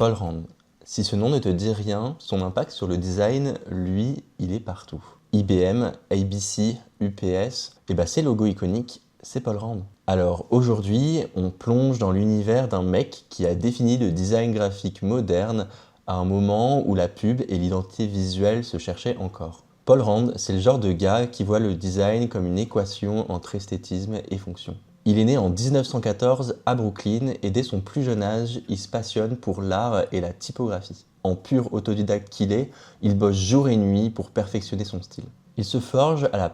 Paul Rand. Si ce nom ne te dit rien, son impact sur le design, lui, il est partout. IBM, ABC, UPS, et bah ces logos iconiques, c'est Paul Rand. Alors aujourd'hui, on plonge dans l'univers d'un mec qui a défini le design graphique moderne à un moment où la pub et l'identité visuelle se cherchaient encore. Paul Rand, c'est le genre de gars qui voit le design comme une équation entre esthétisme et fonction. Il est né en 1914 à Brooklyn et dès son plus jeune âge, il se passionne pour l'art et la typographie. En pur autodidacte qu'il est, il bosse jour et nuit pour perfectionner son style. Il se forge à la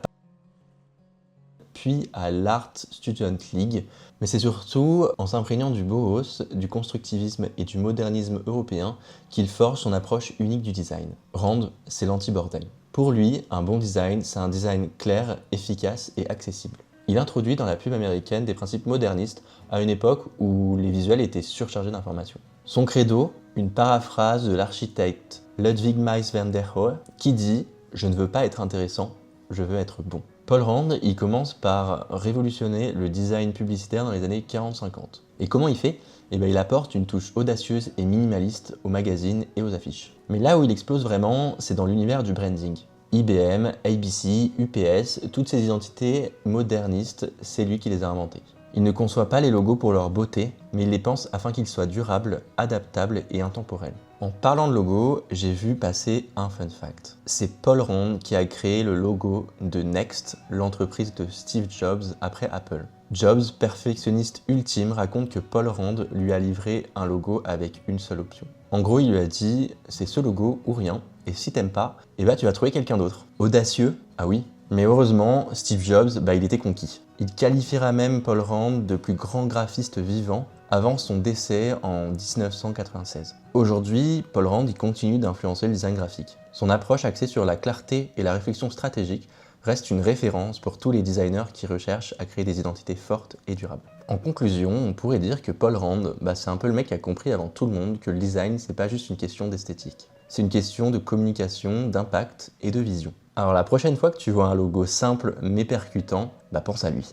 puis à l'Art Student League, mais c'est surtout en s'imprégnant du Bauhaus, du constructivisme et du modernisme européen qu'il forge son approche unique du design. Rand, c'est l'anti-bordel. Pour lui, un bon design, c'est un design clair, efficace et accessible. Il introduit dans la pub américaine des principes modernistes à une époque où les visuels étaient surchargés d'informations. Son credo, une paraphrase de l'architecte Ludwig Mies van der Rohe qui dit « Je ne veux pas être intéressant, je veux être bon ». Paul Rand, il commence par révolutionner le design publicitaire dans les années 40-50. Et comment il fait ? Eh bien, il apporte une touche audacieuse et minimaliste aux magazines et aux affiches. Mais là où il explose vraiment, c'est dans l'univers du branding. IBM, ABC, UPS, toutes ces identités modernistes, c'est lui qui les a inventées. Il ne conçoit pas les logos pour leur beauté, mais il les pense afin qu'ils soient durables, adaptables et intemporels. En parlant de logo, j'ai vu passer un fun fact. C'est Paul Rand qui a créé le logo de Next, l'entreprise de Steve Jobs après Apple. Jobs, perfectionniste ultime, raconte que Paul Rand lui a livré un logo avec une seule option. En gros, il lui a dit « c'est ce logo ou rien, et si t'aimes pas, eh ben tu vas trouver quelqu'un d'autre. » Audacieux, ah oui. Mais heureusement, Steve Jobs, il était conquis. Il qualifiera même Paul Rand de plus grand graphiste vivant avant son décès en 1996. Aujourd'hui, Paul Rand il continue d'influencer le design graphique. Son approche axée sur la clarté et la réflexion stratégique reste une référence pour tous les designers qui recherchent à créer des identités fortes et durables. En conclusion, on pourrait dire que Paul Rand, c'est un peu le mec qui a compris avant tout le monde que le design, c'est pas juste une question d'esthétique. C'est une question de communication, d'impact et de vision. Alors la prochaine fois que tu vois un logo simple mais percutant, pense à lui.